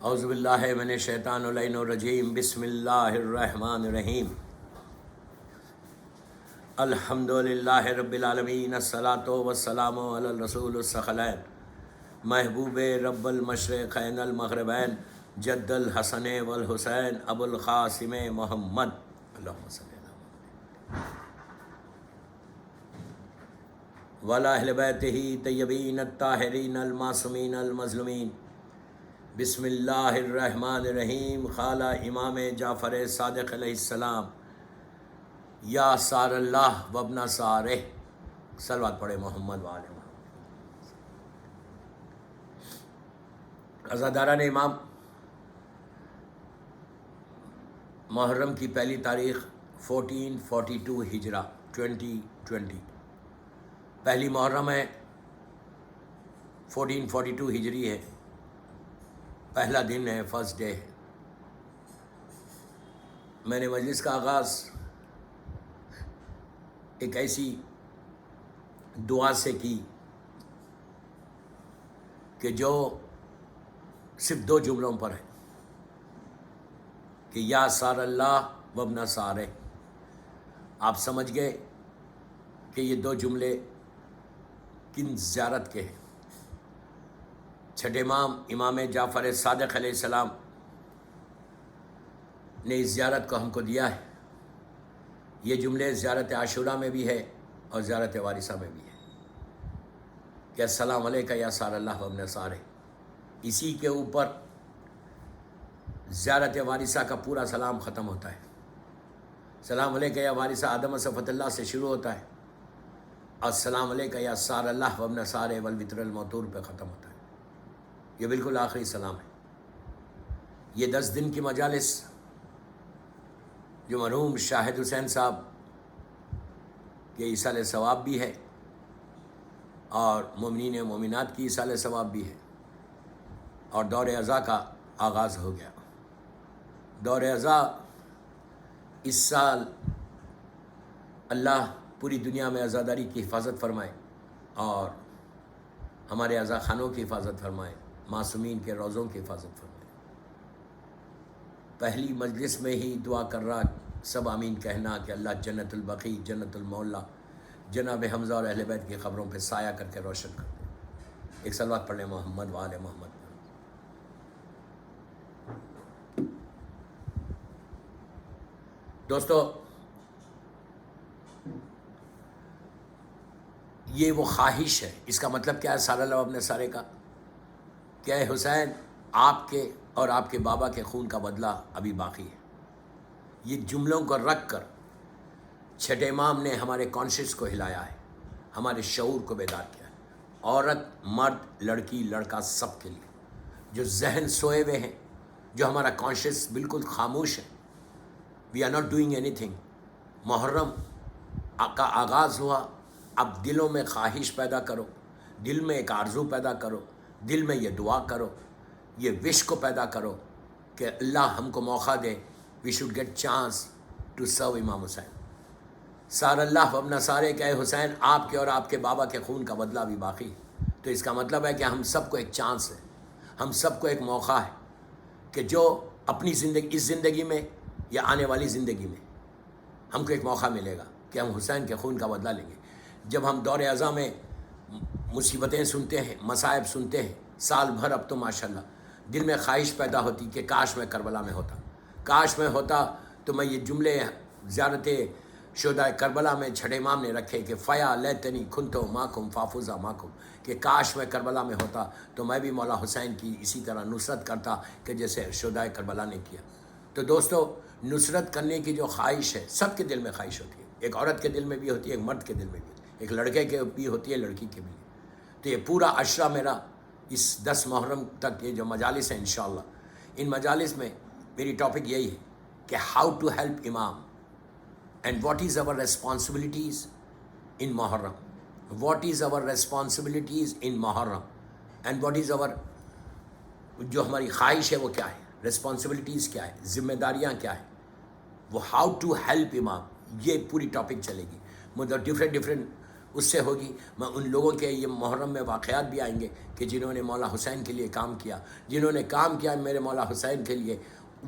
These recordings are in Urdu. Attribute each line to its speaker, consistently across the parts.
Speaker 1: اعوذ باللہ من الشیطان اللعین الرجیم بسم اللہ الرحمن الرحیم الحمد للہ رب العالمین الصلاۃ والسلام علی الرسول الثقلین محبوب رب المشرقین المغربین جد الحسن والحسین ابو القاسم محمد اللہم صلی اللہ وعلی اہل بیتہ طیبین الطاہرین المعصومین المظلومین بسم اللہ الرحمن الرحیم قال امام جعفر صادق علیہ السلام یا سار اللہ وابن سارہ صلوات پڑھے محمد وآل محمد۔ عزاداران امام، محرم کی پہلی تاریخ 1442 ہجرہ 2020 پہلی محرم ہے، 1442 ہجری ہے، پہلا دن ہے، فرسٹ ڈے ہے۔ میں نے مجلس کا آغاز ایک ایسی دعا سے کی کہ جو صرف دو جملوں پر ہے کہ یا سار اللہ وابن سارہ۔ آپ سمجھ گئے کہ یہ دو جملے کن زیارت کے ہیں۔ چھٹے امام امام جعفر صادق علیہ السلام نے اس زیارت کو ہم کو دیا ہے۔ یہ جملے زیارت عاشورہ میں بھی ہے اور زیارت وارثہ میں بھی ہے کہ السلام علیکہ یا سار اللہ وابن سارہ۔ اسی کے اوپر زیارت وارثہ کا پورا سلام ختم ہوتا ہے۔ السلام علیکہ یا وارثہ آدم صفوت اللہ سے شروع ہوتا ہے، السلام علیکہ یا سار اللہ وابن سارہ والوتر الموتور پہ ختم ہوتا ہے۔ یہ بالکل آخری سلام ہے۔ یہ 10 دن کی مجالس جو مرحوم شاہد حسین صاحب کے ایصال ثواب بھی ہے اور مومنین و مومنات کی ایصال ثواب بھی ہے، اور دور عزا کا آغاز ہو گیا۔ دور عزا اس سال اللہ پوری دنیا میں عزاداری کی حفاظت فرمائے اور ہمارے عزا خانوں کی حفاظت فرمائے، معصومین کے روزوں کی حفاظت فرمائے۔ پہلی مجلس میں ہی دعا کر رہا سب آمین کہنا کہ اللہ جنت البقیع، جنت المولا، جناب حمزہ اور اہل بیت کی قبروں پہ سایہ کر کے روشن کر دے۔ ایک صلوات پڑھ لیں محمد وآل محمد۔ دوستو، یہ وہ خواہش ہے۔ اس کا مطلب کیا ہے سار اللہ وابن سارہ کا؟ کہ اے حسین، آپ کے اور آپ کے بابا کے خون کا بدلہ ابھی باقی ہے۔ یہ جملوں کو رکھ کر چھٹے امام نے ہمارے کانشیس کو ہلایا ہے، ہمارے شعور کو بیدار کیا ہے، عورت، مرد، لڑکی، لڑکا، سب کے لیے جو ذہن سوئے ہوئے ہیں، جو ہمارا کانشیس بالکل خاموش ہے، we are not doing anything. Muharram کا آغاز ہوا، اب دلوں میں خواہش پیدا کرو، دل میں ایک آرزو پیدا کرو، دل میں یہ دعا کرو، یہ وش کو پیدا کرو کہ اللہ ہم کو موقع دے، we should get chance to serve Imam Hussain. سار اللہ وابن سارہ کہ اے حسین، آپ کے اور آپ کے بابا کے خون کا بدلہ بھی باقی ہے۔ تو اس کا مطلب ہے کہ ہم سب کو ایک چانس ہے، ہم سب کو ایک موقع ہے کہ جو اپنی زندگی، اس زندگی میں یا آنے والی زندگی میں ہم کو ایک موقع ملے گا کہ ہم حسین کے خون کا بدلہ لیں گے۔ جب ہم دور عزا میں مصیبتیں سنتے ہیں، مصائب سنتے ہیں سال بھر، اب تو ماشاءاللہ دل میں خواہش پیدا ہوتی کہ کاش میں کربلا میں ہوتا، کاش میں ہوتا تو میں یہ جملے زیارت شہداء کربلا میں چھٹے امام نے رکھے کہ فیا لیتنی کنتو ماکم فافوزا ماکم، کہ کاش میں کربلا میں ہوتا تو میں بھی مولا حسین کی اسی طرح نصرت کرتا کہ جیسے شہداء کربلا نے کیا۔ تو دوستو، نصرت کرنے کی جو خواہش ہے، سب کے دل میں خواہش ہوتی ہے، ایک عورت کے دل میں بھی ہوتی ہے، ایک مرد کے دل میں بھی ہوتی ہے، ایک لڑکے کے بھی ہوتی ہے، لڑکی کے بھی۔ تو یہ پورا عشرہ میرا اس 10 محرم تک یہ جو مجالس ہیں انشاءاللہ، ان مجالس میں میری ٹاپک یہی ہے کہ ہاؤ ٹو ہیلپ امام and what is our responsibilities in Muharram, what is our responsibilities in Muharram and what is our، جو ہماری خواہش ہے وہ کیا ہے، رسپانسبلٹیز کیا ہے، ذمہ داریاں کیا ہے، وہ ہاؤ ٹو ہیلپ امام، یہ پوری ٹاپک چلے گی۔ مطلب ڈفرینٹ اس سے ہوگی. میں ان لوگوں کے یہ محرم میں واقعات بھی آئیں گے کہ جنہوں نے مولا حسین کے لیے کام کیا, جنہوں نے کام کیا میرے مولا حسین کے لیے,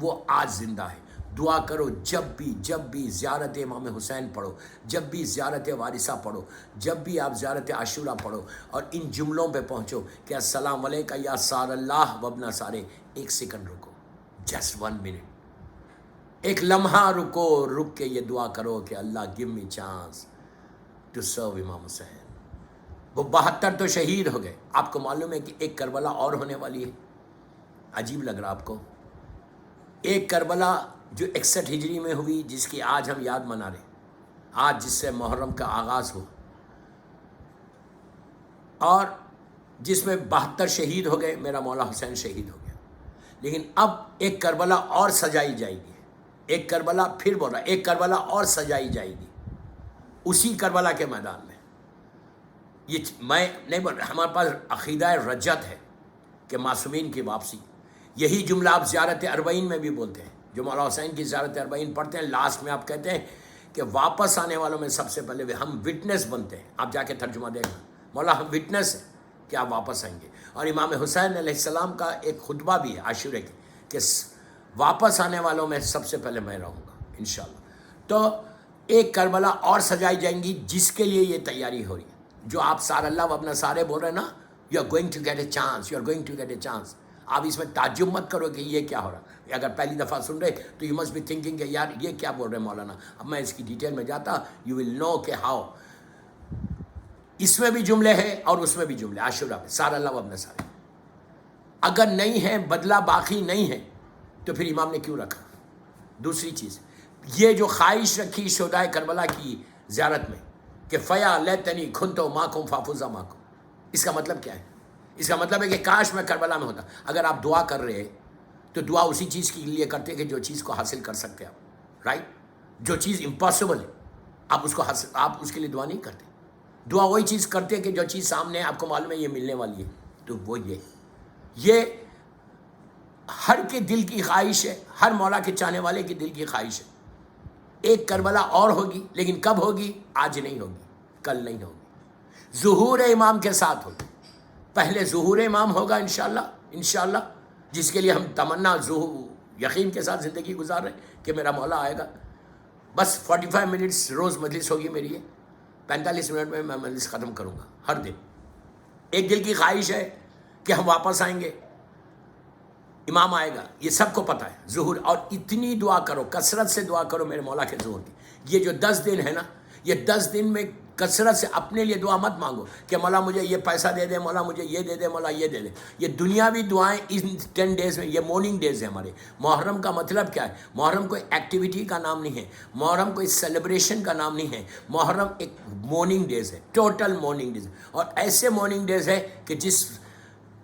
Speaker 1: وہ آج زندہ ہے. دعا کرو جب بھی زیارت امام حسین پڑھو, جب بھی زیارت وارثہ پڑھو, جب بھی آپ زیارت عاشورہ پڑھو, اور ان جملوں پہ پہنچو کہ السلام علیکہ یا سار اللہ وابن سارے. ایک سیکنڈ رکو, جسٹ 1 منٹ, ایک لمحہ رکو, رک کے یہ دعا کرو کہ Allah give me chance to serve Imam Hussain. وہ 72 تو شہید ہو گئے. آپ کو معلوم ہے کہ ایک کربلا اور ہونے والی ہے. عجیب لگ رہا آپ کو؟ ایک کربلا جو 61 ہجری میں ہوئی, جس کی آج ہم یاد منا رہے ہیں, آج جس سے محرم کا آغاز ہو, اور جس میں 72 شہید ہو گئے, میرا مولا حسین شہید ہو گیا. لیکن اب ایک کربلا اور سجائی جائے گی. ایک کربلا, پھر بول رہا, ایک کربلا اور سجائی جائے گی اسی کربلا کے میدان میں. یہ میں نہیں بول رہا, ہمارے پاس عقیدہ رجت ہے کہ معصومین کی واپسی. یہی جملہ آپ زیارت اربعین میں بھی بولتے ہیں. جو مولا حسین کی زیارت اربعین پڑھتے ہیں, لاسٹ میں آپ کہتے ہیں کہ واپس آنے والوں میں سب سے پہلے ہم وٹنس بنتے ہیں. آپ جا کے ترجمہ دیکھنا, مولا ہم وٹنس ہیں کہ آپ واپس آئیں گے. اور امام حسین علیہ السلام کا ایک خطبہ بھی ہے عاشورے کے کہ واپس آنے والوں میں سب سے پہلے میں رہوں گا انشاءاللہ. تو ایک کربلا اور سجائی جائیں گی جس کے لیے یہ تیاری ہو رہی ہے. جو آپ سار اللہ و اپنا سارے بول رہے ہیں نا, you are going to get a chance, you are going to get a chance. آپ اس میں تعجب مت کرو کہ یہ کیا ہو رہا. اگر پہلی دفعہ سن رہے تو یو مسٹ بی تھنکنگ کہ یار یہ کیا بول رہے ہیں مولانا. اب میں اس کی ڈیٹیل میں جاتا, یو ول نو کہ ہاؤ. اس میں بھی جملے ہیں اور اس میں بھی جملے. عاشورہ میں سار اللہ و اپنا سارے اگر نہیں ہے, بدلہ باقی نہیں ہے, تو پھر امام نے کیوں رکھا؟ دوسری چیز, یہ جو خواہش رکھی شہدائے کربلا کی زیارت میں کہ فیا لیتنی کھنتو ماکم فافوزا ماکم, اس کا مطلب کیا ہے؟ اس کا مطلب ہے کہ کاش میں کربلا میں ہوتا. اگر آپ دعا کر رہے تو دعا اسی چیز کے لیے کرتے کہ جو چیز کو حاصل کر سکتے آپ, رائٹ. جو چیز امپاسبل ہے آپ اس کو حاصل, آپ اس کے لیے دعا نہیں کرتے. دعا وہی چیز کرتے کہ جو چیز سامنے ہے, آپ کو معلوم ہے یہ ملنے والی ہے. تو وہ یہ ہر کے دل کی خواہش ہے, ہر مولا کے چاہنے والے کے دل کی خواہش ہے. ایک کربلا اور ہوگی, لیکن کب ہوگی؟ آج نہیں ہوگی, کل نہیں ہوگی, ظہور امام کے ساتھ ہوگی. پہلے ظہور امام ہوگا انشاءاللہ, جس کے لیے ہم تمنا یقین کے ساتھ زندگی گزار رہے ہیں کہ میرا مولا آئے گا. بس 45 منٹس روز مجلس ہوگی میری, 45 منٹ میں مجلس ختم کروں گا ہر دن. ایک دل کی خواہش ہے کہ ہم واپس آئیں گے, امام آئے گا, یہ سب کو پتہ ہے. ظہور, اور اتنی دعا کرو, کثرت سے دعا کرو میرے مولا کے ظہور کی. یہ جو 10 دن ہے نا, یہ 10 دن میں کثرت سے اپنے لیے دعا مت مانگو کہ مولا مجھے یہ پیسہ دے دے, مولا مجھے یہ دے دے, مولا یہ دے دے. یہ دنیاوی دعائیں ان 10 ڈیز میں, یہ مارننگ ڈیز ہیں ہمارے. محرم کا مطلب کیا ہے؟ محرم کوئی ایکٹیویٹی کا نام نہیں ہے, محرم کوئی سیلیبریشن کا نام نہیں ہے. محرم ایک مارننگ ڈیز ہے, ٹوٹل مارننگ ڈیز. اور ایسے مارننگ ڈیز ہے کہ جس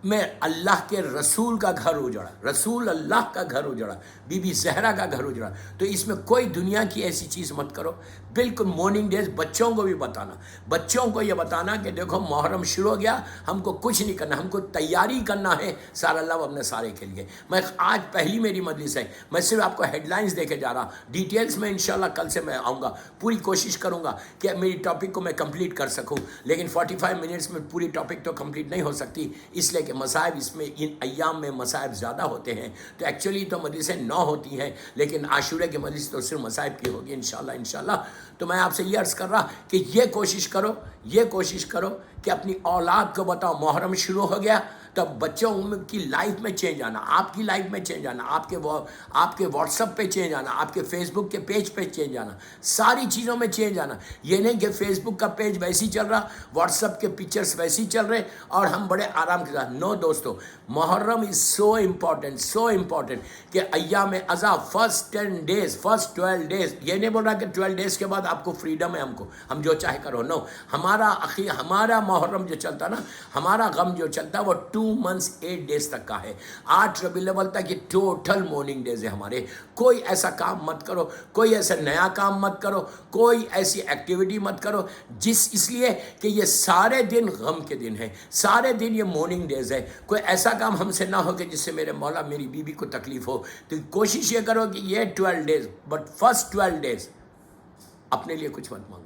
Speaker 1: میں اللہ کے رسول کا گھر اجڑا, رسول اللہ کا گھر اجڑا, بی بی زہرا کا گھر اجڑا. تو اس میں کوئی دنیا کی ایسی چیز مت کرو. بالکل مارننگ ڈیز. بچوں کو بھی بتانا, بچوں کو یہ بتانا کہ دیکھو محرم شروع ہو گیا, ہم کو کچھ نہیں کرنا, ہم کو تیاری کرنا ہے سار اللہ اپنے سارے کے لیے. میں آج پہلی میری مجلس ہے, میں صرف آپ کو ہیڈ لائنز دے کے جا رہا. ڈیٹیلز میں انشاءاللہ کل سے میں آؤں گا, پوری کوشش کروں گا کہ میری ٹاپک کو میں کمپلیٹ کر سکوں. لیکن 45 منٹس میں پوری ٹاپک تو کمپلیٹ نہیں ہو سکتی, اس لیے کہ مصائب اس میں, ان ایام میں مصائب زیادہ ہوتے ہیں. تو ایکچولی تو مجلسیں 9 ہوتی ہیں, لیکن عاشورے کی مجلس تو صرف مصائب کی ہوگی انشاءاللہ. تو میں آپ سے یہ عرض کر رہا کہ یہ کوشش کرو کہ اپنی اولاد کو بتاؤ محرم شروع ہو گیا تب بچوں کی لائف میں چینج آنا, آپ کی لائف میں چینج آنا, آپ کے واٹس ایپ پہ چینج آنا, آپ کے فیس بک کے پیج پہ چینج آنا, ساری چیزوں میں چینج آنا. یہ نہیں کہ فیس بک کا پیج ویسے ہی چل رہا, واٹس ایپ کے پکچرز ویسے ہی چل رہے اور ہم بڑے آرام کے ساتھ. نو دوستو, محرم از سو امپورٹنٹ کہ ایام اضحیٰ فرسٹ 10 ڈیز, فرسٹ 12 ڈیز, یہ نہیں بول رہا کہ 12 ڈیز کے بعد آپ کو فریڈم ہے, ہم جو چاہے کرو. نو, ہمارا محرم جو چلتا نا, ہمارا غم جو چلتا وہ 2 months 8 ڈیز تک کا ہے. 8 ربیع الاول تک یہ ٹوٹل مارننگ ڈیز ہے ہمارے. کوئی ایسا کام مت کرو, کوئی ایسا نیا کام مت کرو, کوئی ایسی ایکٹیویٹی مت کرو اس لیے کہ یہ سارے دن غم کے دن ہیں, سارے دن یہ مارننگ ڈیز ہے. کوئی ایسا کام ہم سے نہ ہو کہ جس سے میرے مولا میری بیوی کو تکلیف ہو. تو کوشش یہ کرو کہ یہ 12 ڈیز, بٹ فرسٹ 12 ڈیز اپنے لیے کچھ مت مانگو.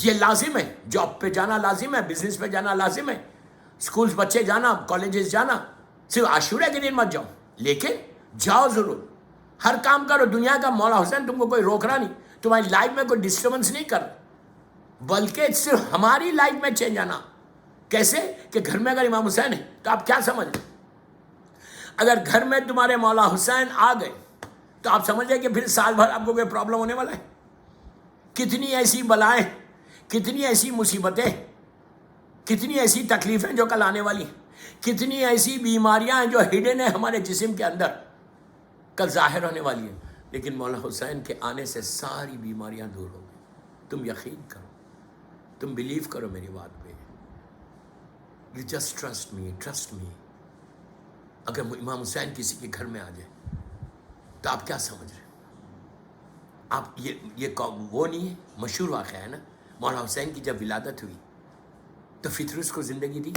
Speaker 1: یہ لازم ہے، جاب پہ جانا لازم ہے، بزنس پہ جانا لازم ہے، اسکولز بچے جانا، کالجز جانا، صرف عاشورہ کے دن مت جاؤ، لیکن جاؤ ضرور، ہر کام کرو دنیا کا۔ مولا حسین تم کو کوئی روک رہا نہیں، تمہاری لائف میں کوئی ڈسٹربنس نہیں کر رہا، بلکہ صرف ہماری لائف میں چینج آنا۔ کیسے کہ گھر میں اگر امام حسین ہے تو آپ کیا سمجھ رہے؟ اگر گھر میں تمہارے مولا حسین آ گئے تو آپ سمجھ رہے کہ پھر سال بھر آپ کو کوئی پرابلم ہونے والا ہے؟ کتنی ایسی بلائیں، کتنی ایسی مصیبتیں، کتنی ایسی تکلیفیں جو کل آنے والی ہیں، کتنی ایسی بیماریاں ہیں جو ہڈن ہیں ہمارے جسم کے اندر، کل ظاہر ہونے والی ہیں، لیکن مولا حسین کے آنے سے ساری بیماریاں دور ہو گئی۔ تم یقین کرو، تم بلیو کرو میری بات پہ، you just trust me, trust me. اگر امام حسین کسی کے گھر میں آ جائے تو آپ کیا سمجھ رہے ہیں؟ آپ یہ وہ نہیں ہے، مشہور واقعہ ہے نا، مولا حسین کی جب ولادت ہوئی تو فطرس کو زندگی دی،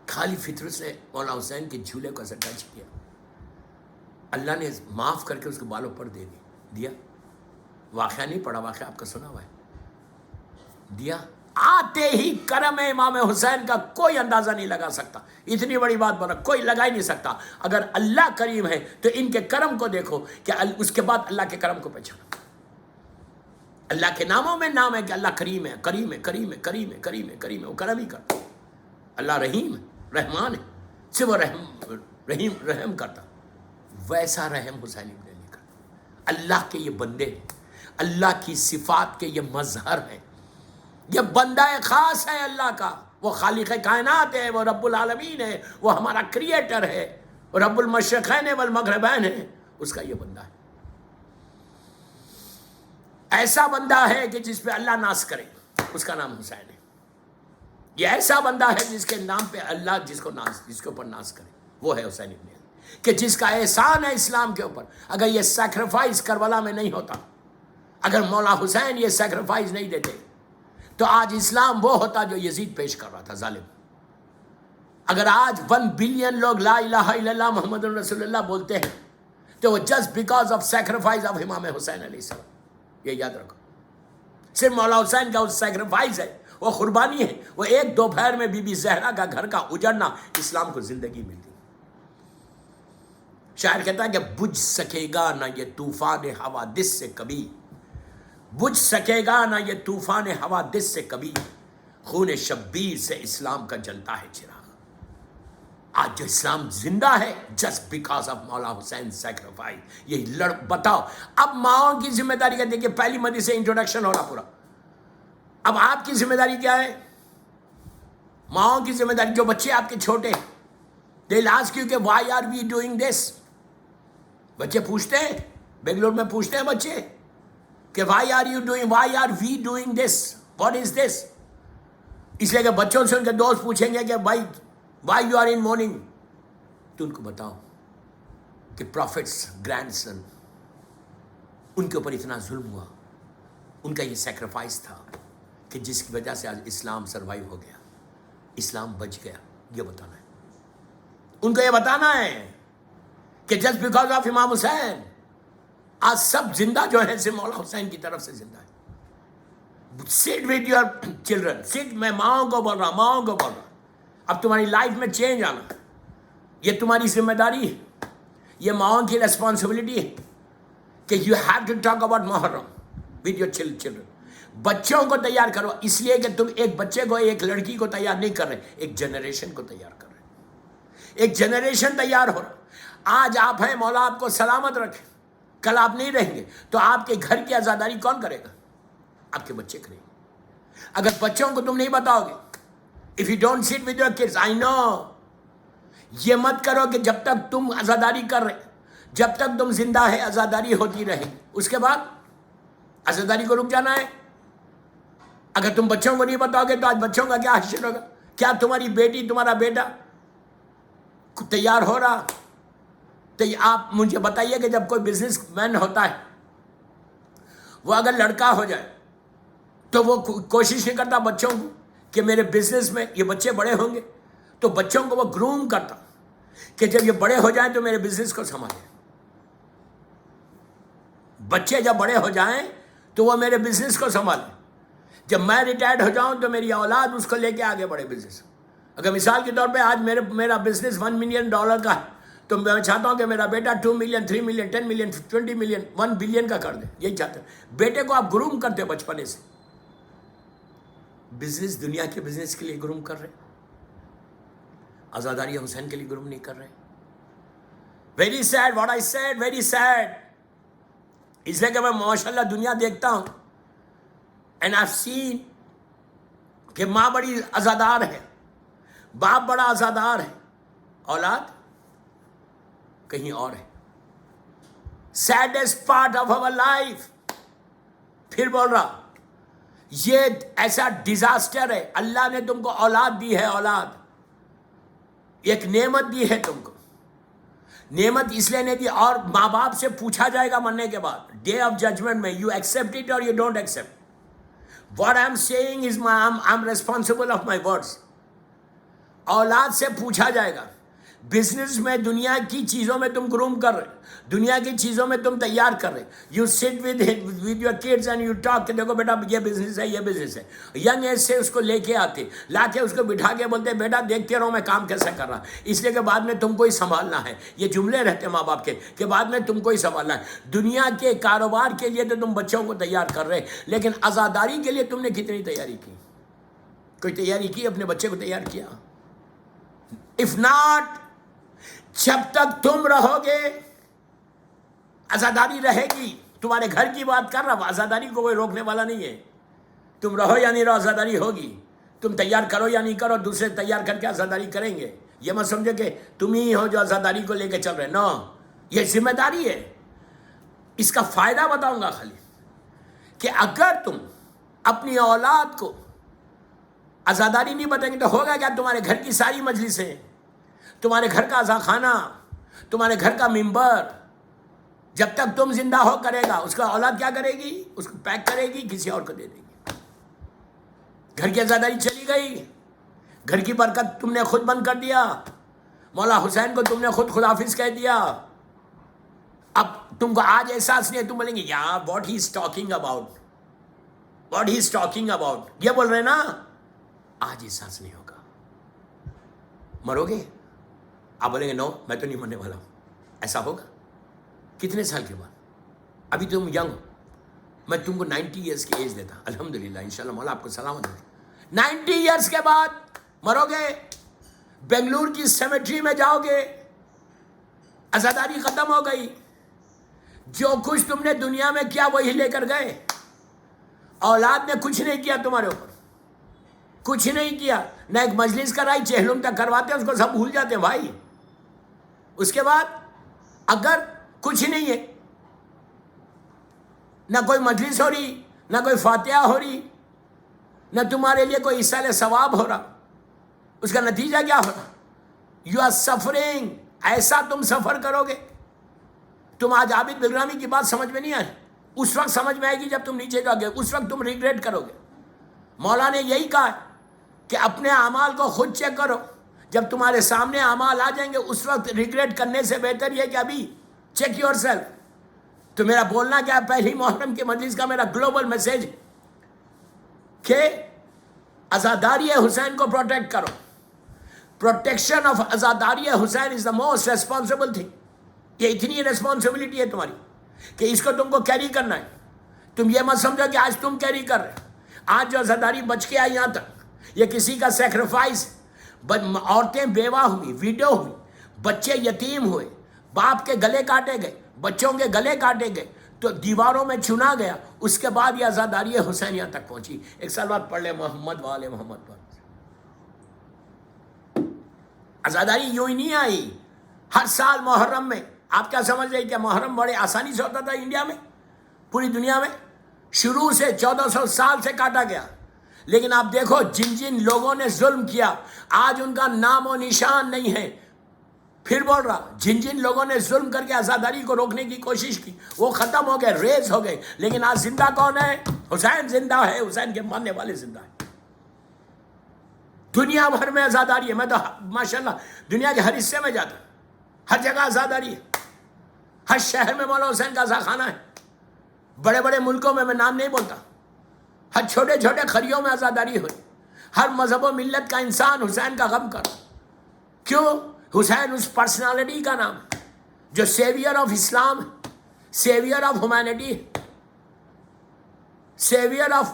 Speaker 1: خالی فطرس نے مولا حسین کے جھولے کو ایسا ٹچ کیا، اللہ نے معاف کر کے اس کو بالوں پر دے دیا۔ واقعہ نہیں پڑھا، واقعہ آپ کا سنا ہوا ہے، دیا۔ آتے ہی کرم امام حسین کا کوئی اندازہ نہیں لگا سکتا، اتنی بڑی بات بولا، کوئی لگا ہی نہیں سکتا۔ اگر اللہ کریم ہے تو ان کے کرم کو دیکھو، کہ اس کے بعد اللہ کے کرم کو پہچانا۔ اللہ کے ناموں میں نام ہے کہ اللہ کریم ہے، کریم ہے، کریم ہے، کریم ہے، کریم ہے، کریم ہے، وہ کرم ہی کرتا۔ اللہ رحیم ہے، رحمان ہے، صرف وہ رحم کرتا، ویسا رحم حسین ابن علی کرتا۔ اللہ کے یہ بندے ہیں، اللہ کی صفات کے یہ مظہر ہیں، یہ بندہ خاص ہے اللہ کا، وہ خالق کائنات ہے، وہ رب العالمین ہے، وہ ہمارا کریٹر ہے، وہ رب المشرقین والمغربین ہے، اس کا یہ بندہ ہے۔ ایسا بندہ ہے کہ جس پہ اللہ ناز کرے، اس کا نام حسین ہے۔ یہ ایسا بندہ ہے جس کے نام پہ اللہ جس کے اوپر ناز کرے، وہ ہے حسین ابن علی، کہ جس کا احسان ہے اسلام کے اوپر۔ اگر یہ سیکریفائز کربلا میں نہیں ہوتا، اگر مولا حسین یہ سیکریفائز نہیں دیتے تو آج اسلام وہ ہوتا جو یزید پیش کر رہا تھا، ظالم۔ اگر آج 1 بلین لوگ لا الہ الا اللہ محمد رسول اللہ بولتے ہیں تو وہ just because of sacrifice of امام حسین علیہ السلام، یہ یاد رکھو۔ صرف مولا حسین کا وہ سیکریفائز ہے، وہ قربانی ہے، وہ ایک دوپہر میں بی بی زہرا کا گھر کا اجڑنا اسلام کو زندگی ملتی۔ شاعر کہتا ہے کہ بجھ سکے گا نہ یہ طوفان حوادث سے کبھی، بجھ سکے گا نہ یہ طوفان حوادث سے کبھی، خون شبیر سے اسلام کا جلتا ہے چراغ۔ آج جو اسلام زندہ ہے جسٹ بیکاز آف مولا حسین سیکریفائز۔ یہ بتاؤ، اب ماؤں کی ذمہ داری کا دیکھیے، پہلی مدی سے انٹروڈکشن ہو رہا پورا۔ اب آپ کی ذمہ داری کیا ہے؟ ماؤں کی ذمہ داری، جو بچے آپ کے چھوٹے ہیں، they'll ask you کہ why are we doing this؟ بچے پوچھتے ہیں، بنگلور میں پوچھتے ہیں بچے کہ why are we doing this؟ what is this؟ اس لیے کہ بچوں سے ان کے دوست پوچھیں گے کہ why you are in mourning؟ تو ان کو بتاؤ کہ پروفٹس گرینڈ سن، ان کے اوپر اتنا ظلم ہوا، ان کا یہ سیکریفائس تھا کہ جس کی وجہ سے آج اسلام سروائیو ہو گیا، اسلام بچ گیا۔ یہ بتانا ہے ان کو، یہ بتانا ہے کہ جسٹ بیکاز آف امام حسین آج سب زندہ جو ہے صرف مولا حسین کی طرف سے زندہ ہے۔ سٹ ود یور چلڈرن، سٹ، میں ماؤں کو بول رہا، اب تمہاری لائف میں چینج آنا، یہ تمہاری ذمہ داری ہے، یہ ماؤں کی ریسپانسبلٹی ہے کہ you have to talk about Muharram with your children. بچوں کو تیار کرو، اس لیے کہ تم ایک بچے کو، ایک لڑکی کو تیار نہیں کر رہے، ایک جنریشن کو تیار کر رہے، ایک جنریشن تیار ہو رہا۔ آج آپ ہیں، مولا آپ کو سلامت رکھے، کل آپ نہیں رہیں گے تو آپ کے گھر کی آزاداری کون کرے گا؟ آپ کے بچے کریں گے۔ اگر بچوں کو تم نہیں بتاؤ گے، if you don't sit with your kids، I know، یہ مت کرو کہ جب تک تم آزاداری کر رہے، جب تک تم زندہ ہے آزاداری ہوتی رہے، اس کے بعد آزاداری کو رک جانا ہے۔ اگر تم بچوں کو نہیں بتاؤ گے تو آج بچوں کا کیا حشر ہوگا؟ کیا تمہاری بیٹی، تمہارا بیٹا تیار ہو رہا؟ تو آپ مجھے بتائیے کہ جب کوئی بزنس مین ہوتا ہے، وہ اگر لڑکا ہو جائے تو وہ کوشش نہیں کرتا بچوں کو کہ میرے بزنس میں یہ بچے بڑے ہوں گے، تو بچوں کو وہ گروم کرتا کہ جب یہ بڑے ہو جائیں تو میرے بزنس کو سنبھالیں۔ بچے جب بڑے ہو جائیں تو وہ میرے بزنس کو سنبھالیں، جب میں ریٹائرڈ ہو جاؤں تو میری اولاد اس کو لے کے آگے بڑھے بزنس. اگر مثال کے طور پہ آج میرا بزنس $1 ملین کا ہے تو میں چاہتا ہوں کہ میرا بیٹا 2 million 3 million 10 million 20 million 1 billion کا کر دے. یہی چاہتے ہیں. بیٹے کو آپ گروم کرتے ہو بچپنے سے. بزنس دنیا کے بزنس کے لیے گروم کر رہے, عزاداری حسین کے لیے گروم نہیں کر رہے. Very sad what I said, very sad. اس لیے کہ میں ماشاءاللہ دنیا دیکھتا ہوں اینڈ آئی سین کہ ماں بڑی عزادار ہے, باپ بڑا عزادار ہے, اولاد کہیں اور ہے. Saddest part of our life. پھر بول رہا یہ ایسا ڈیزاسٹر ہے. اللہ نے تم کو اولاد دی ہے, اولاد ایک نعمت دی ہے تم کو. نعمت اس لیے نہیں دی, اور ماں باپ سے پوچھا جائے گا مرنے کے بعد ڈے آف ججمنٹ میں, یو ایکسپٹ اٹ اور you don't accept. What I am saying is I am responsible of my words. اولاد سے پوچھا جائے گا. بزنس میں دنیا کی چیزوں میں تم گروم کر رہے, دنیا کی چیزوں میں تم تیار کر رہے. You sit with your kids and you talk کہ دیکھو بیٹا یہ بزنس ہے, یہ بزنس ہے. ینگ ایج سے اس کو لے کے آتے, لا کے اس کو بٹھا کے بولتے بیٹا دیکھتے رہو میں کام کیسے کر رہا, اس لیے کہ بعد میں تم کو ہی سنبھالنا ہے. یہ جملے رہتے ماں باپ کے کہ بعد میں تم کو ہی سنبھالنا ہے. دنیا کے کاروبار کے لیے تو تم بچوں کو تیار کر رہے, لیکن عزاداری کے لیے تم نے کتنی تیاری کی؟ کوئی تیاری کی؟ اپنے بچے کو تیار کیا؟ اف ناٹ, جب تک تم رہو گے عزاداری رہے گی. تمہارے گھر کی بات کر رہا ہوں, عزاداری کو کوئی روکنے والا نہیں ہے. تم رہو یا نہیں رہو عزاداری ہوگی. تم تیار کرو یا نہیں کرو, دوسرے تیار کر کے عزاداری کریں گے. یہ مت سمجھو کہ تم ہی ہو جو عزاداری کو لے کے چل رہے. نو, یہ ذمہ داری ہے. اس کا فائدہ بتاؤں گا خالی کہ اگر تم اپنی اولاد کو عزاداری نہیں بتائیں گے تو ہوگا کیا؟ تمہارے گھر کی ساری مجلسیں, تمہارے گھر کا عزاخانہ, تمہارے گھر کا ممبر جب تک تم زندہ ہو کرے گا, اس کا اولاد کیا کرے گی؟ اس کو پیک کرے گی, کسی اور کو دے دے گی. گھر کی عزاداری چلی گئی, گھر کی برکت تم نے خود بند کر دیا. مولا حسین کو تم نے خود خداحافظ کہہ دیا. اب تم کو آج احساس نہیں ہے, تم بولیں گے یار what he is talking about, what he is talking about, یہ بول رہے نا. آج احساس نہیں ہوگا. مرو گے آپ بولیں گے نو میں تو نہیں مرنے والا ہوں. ایسا ہوگا کتنے سال کے بعد؟ ابھی تم ینگ ہو, میں تم کو 90 ایئرس کی ایج دیتا الحمدللہ, انشاءاللہ مولا آپ کو سلامت دے. 90 ایئرس کے بعد مرو گے, بنگلور کی سیمیٹری میں جاؤ گے, عزاداری ختم ہو گئی. جو کچھ تم نے دنیا میں کیا وہی لے کر گئے. اولاد نے کچھ نہیں کیا تمہارے اوپر, کچھ نہیں کیا. نہ ایک مجلس کرائی, چہلم تک کرواتے ہیں, اس کو سب بھول جاتے ہیں بھائی. اس کے بعد اگر کچھ نہیں ہے, نہ کوئی مجلس ہو رہی, نہ کوئی فاتحہ ہو رہی, نہ تمہارے لیے کوئی ایصال ثواب ہو رہا, اس کا نتیجہ کیا ہو رہا؟ You are suffering. ایسا تم سفر کرو گے. تم آج عابد بلرامی کی بات سمجھ میں نہیں آئی, اس وقت سمجھ میں آئے گی جب تم نیچے جاؤ گے. اس وقت تم ریگریٹ کرو گے. مولا نے یہی کہا کہ اپنے اعمال کو خود چیک کرو. جب تمہارے سامنے اعمال آ جائیں گے اس وقت ریگریٹ کرنے سے بہتر یہ کہ ابھی چیک یور سیلف. تو میرا بولنا کیا ہے, پہلی محرم کے مجلس کا میرا گلوبل میسیج کہ عزاداری حسین کو پروٹیکٹ کرو. Protection of Azadari Hussain is the most responsible thing. یہ اتنی ریسپانسبلٹی ہے تمہاری کہ اس کو تم کو کیری کرنا ہے. تم یہ مت سمجھو کہ آج تم کیری کر رہے. آج جو عزاداری بچ کے آئی یہاں تک, یہ کسی کا سیکریفائس. عورتیں بیوہ ہوئی, ویڈو ہوئی, بچے یتیم ہوئے, باپ کے گلے کاٹے گئے, بچوں کے گلے کاٹے گئے, تو دیواروں میں چنا گیا. اس کے بعد یہ عزاداری حسین یہاں تک پہنچی. ایک سال بعد پڑھ لے محمد والے محمد پر. عزاداری یوں ہی نہیں آئی. ہر سال محرم میں, آپ کیا سمجھ رہے کہ محرم بڑے آسانی سے ہوتا تھا انڈیا میں؟ پوری دنیا میں شروع سے 1400 سال سے کاٹا گیا. لیکن آپ دیکھو جن جن لوگوں نے ظلم کیا آج ان کا نام و نشان نہیں ہے. پھر بول رہا, جن جن لوگوں نے ظلم کر کے عزاداری کو روکنے کی کوشش کی وہ ختم ہو گئے, ریز ہو گئے. لیکن آج زندہ کون ہے؟ حسین زندہ ہے, حسین کے ماننے والے زندہ ہیں. دنیا بھر میں عزاداری ہے. میں تو ماشاءاللہ دنیا کے ہر حصے میں جاتا, ہر جگہ عزاداری ہے. ہر شہر میں مولا حسین کا عزاخانہ ہے. بڑے بڑے ملکوں میں نام نہیں بولتا, ہر چھوٹے چھوٹے خریوں میں عزاداری ہوئی. ہر مذہب و ملت کا انسان حسین کا غم کر. کیوں؟ حسین اس پرسنالٹی کا نام ہے جو severe of Islam, severe of humanity, severe of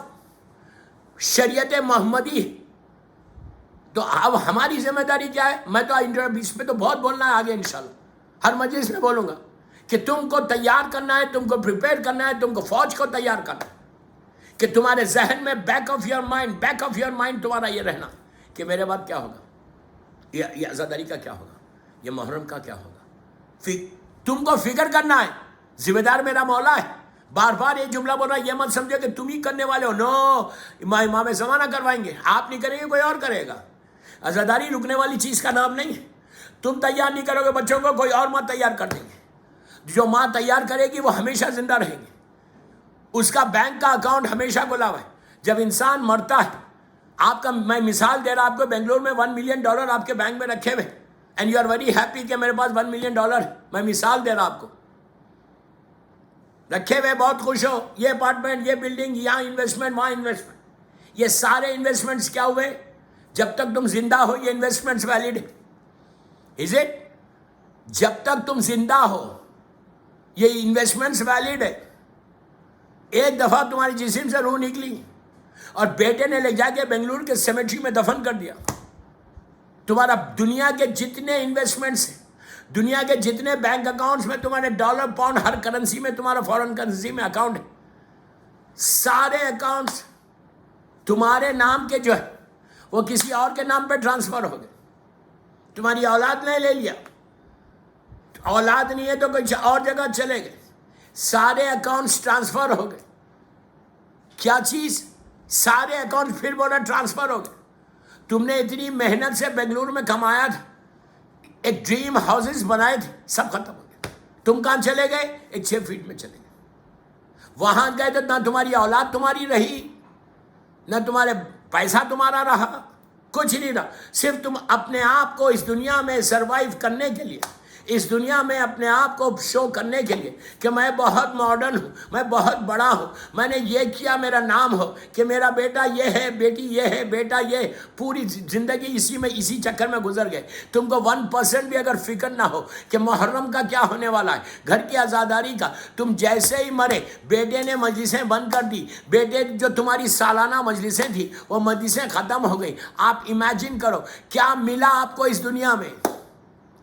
Speaker 1: شریعت محمدی. تو اب ہماری ذمہ داری کیا ہے؟ میں تو اس پہ تو بہت بولنا ہے آگے انشاءاللہ، ہر مجلس میں بولوں گا کہ تم کو تیار کرنا ہے، تم کو پریپیئر کرنا ہے، تم کو فوج کو تیار کرنا ہے کہ تمہارے ذہن میں بیک آف یور مائنڈ تمہارا یہ رہنا کہ میرے بعد کیا ہوگا، یہ عزاداری کا کیا ہوگا، یہ محرم کا کیا ہوگا. تم کو فکر کرنا ہے. ذمہ دار میرا مولا ہے. بار بار یہ جملہ بول رہا ہے، یہ مت سمجھو کہ تم ہی کرنے والے ہو. نو، امام زمانہ کروائیں گے، آپ نہیں کریں گے، کوئی اور کرے گا. عزاداری رکنے والی چیز کا نام نہیں ہے. تم تیار نہیں کرو گے بچوں کو، کوئی اور ماں تیار کر دیں گے. جو ماں تیار کرے گی وہ ہمیشہ زندہ رہیں گے. اس کا بینک کا اکاؤنٹ ہمیشہ کھلا ہوا ہے. جب انسان مرتا ہے، آپ کا، میں مثال دے رہا آپ کو، بنگلور میں $1 ملین آپ کے بینک میں رکھے ہوئے، and you are very happy کہ میرے پاس $1 ملین. میں مثال دے رہا آپ کو، رکھے ہوئے بہت خوش ہو. یہ اپارٹمنٹ، یہ بلڈنگ، یہاں انویسٹمنٹ، وہاں انویسٹمنٹ. یہ سارے انویسٹمنٹس کیا ہوئے؟ جب تک تم زندہ ہو یہ انویسٹمنٹس ویلڈ ہے. Is it? جب تک تم زندہ ہو یہ انویسٹمنٹس ویلڈ ہے. ایک دفعہ تمہاری جسم سے روح نکلی اور بیٹے نے لے جا کے بنگلور کے سیمیٹری میں دفن کر دیا، تمہارا دنیا کے جتنے انویسٹمنٹس ہیں، دنیا کے جتنے بینک اکاؤنٹس میں تمہارے ڈالر، پاؤنڈ، ہر کرنسی میں تمہارا فورن کرنسی میں اکاؤنٹ ہے، سارے اکاؤنٹس تمہارے نام کے جو ہے وہ کسی اور کے نام پہ ٹرانسفر ہو گئے. تمہاری اولاد نے لے لیا، اولاد نہیں ہے تو کچھ اور جگہ چلے گئے، سارے اکاؤنٹس ٹرانسفر ہو گئے. کیا چیز؟ سارے اکاؤنٹ پھر بولا ٹرانسفر ہو گئے. تم نے اتنی محنت سے بنگلور میں کمایا تھا، ایک ڈریم ہاؤسز بنائے تھے، سب ختم ہو گئے. تم کہاں چلے گئے؟ ایک 6 فیٹ میں چلے گئے. وہاں گئے تو نہ تمہاری اولاد تمہاری رہی، نہ تمہارے پیسہ تمہارا رہا، کچھ نہیں رہا. صرف تم اپنے آپ کو اس دنیا میں سروائیو کرنے کے لیے، اس دنیا میں اپنے آپ کو شو کرنے کے لیے کہ میں بہت ماڈرن ہوں، میں بہت بڑا ہوں، میں نے یہ کیا، میرا نام ہو، کہ میرا بیٹا یہ ہے، بیٹی یہ ہے، بیٹا یہ، پوری زندگی اسی میں، اسی چکر میں گزر گئے. تم کو 1% بھی اگر فکر نہ ہو کہ محرم کا کیا ہونے والا ہے، گھر کی عزاداری کا. تم جیسے ہی مرے، بیٹے نے مجلسیں بند کر دی، بیٹے جو تمہاری سالانہ مجلسیں تھیں وہ مجلسیں ختم ہو گئی. آپ امیجن کرو کیا ملا آپ کو اس دنیا میں،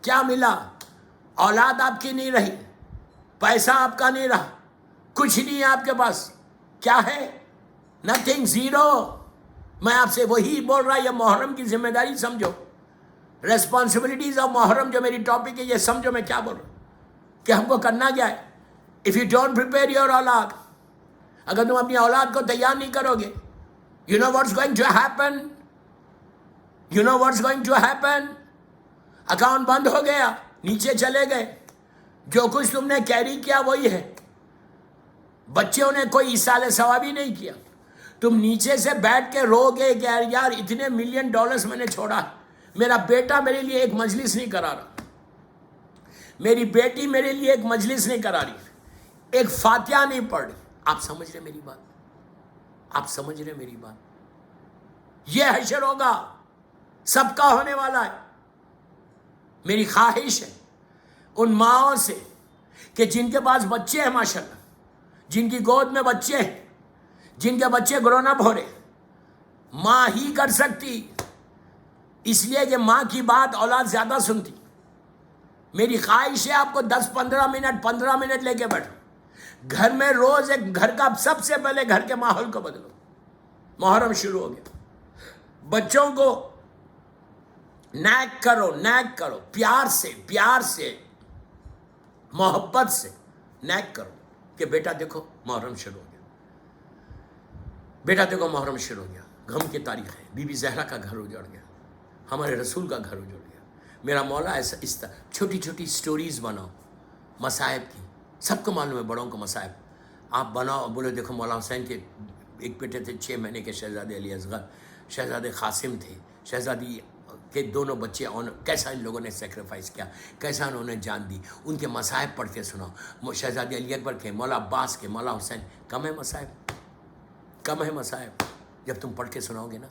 Speaker 1: کیا ملا؟ اولاد آپ کی نہیں رہی، پیسہ آپ کا نہیں رہا، کچھ نہیں ہے آپ کے پاس. کیا ہے؟ Nothing, zero. میں آپ سے وہی بول رہا، یہ محرم کی ذمہ داری سمجھو، ریسپانسبلٹیز آف محرم جو میری ٹاپک ہے، یہ سمجھو میں کیا بول رہا ہوں کہ ہم کو کرنا کیا ہے. If you don't prepare your اولاد، اگر تم اپنی اولاد کو تیار نہیں کرو گے، you know what's going to happen, you know what's going to happen. Account بند ہو گیا، نیچے چلے گئے، جو کچھ تم نے کیری کیا وہی ہے. بچوں نے کوئی ایصال ثوابی نہیں کیا. تم نیچے سے بیٹھ کے رو گے کہ یار اتنے $1 ملین میں نے چھوڑا، میرا بیٹا میرے لیے ایک مجلس نہیں کرا رہا، میری بیٹی میرے لیے ایک مجلس نہیں کرا رہی، ایک فاتحہ نہیں پڑھ رہی. آپ سمجھ رہے میری بات؟ آپ سمجھ رہے میری بات؟ یہ حشر ہوگا، سب کا ہونے والا ہے. میری خواہش ہے ان ماؤں سے کہ جن کے پاس بچے ہیں ماشاءاللہ، جن کی گود میں بچے ہیں، جن کے بچے گرون اپ ہو رہے، ماں ہی کر سکتی، اس لیے کہ ماں کی بات اولاد زیادہ سنتی. میری خواہش ہے آپ کو 15 منٹ لے کے بیٹھو گھر میں، روز ایک گھر کا، سب سے پہلے گھر کے ماحول کو بدلو. محرم شروع ہو گیا، بچوں کو نیک کرو، پیار سے محبت سے نیک کرو کہ بیٹا دیکھو محرم شروع ہو گیا، بیٹا دیکھو محرم شروع ہو گیا. غم کی تاریخ ہے، بی بی زہرا کا گھر اجڑ گیا، ہمارے رسول کا گھر اجڑ گیا. میرا مولا ایسا، اس طرح چھوٹی چھوٹی سٹوریز بناؤ مصائب کی. سب کو معلوم ہے بڑوں کو مصائب، آپ بناؤ. بولے دیکھو مولا حسین کے ایک بیٹے تھے 6 مہینے کے، شہزادے علی اصغر، شہزادے قاسم تھے، شہزادی کے دونوں بچے، کیسا ان لوگوں نے سیکریفائس کیا، کیسا انہوں نے جان دی. ان کے مصائب پڑھ کے سناؤ. شہزادے علی اکبر کے، مولا عباس کے، مولا حسین. کم ہے مصائب؟ کم ہے مصائب. جب تم پڑھ کے سناؤ گے نا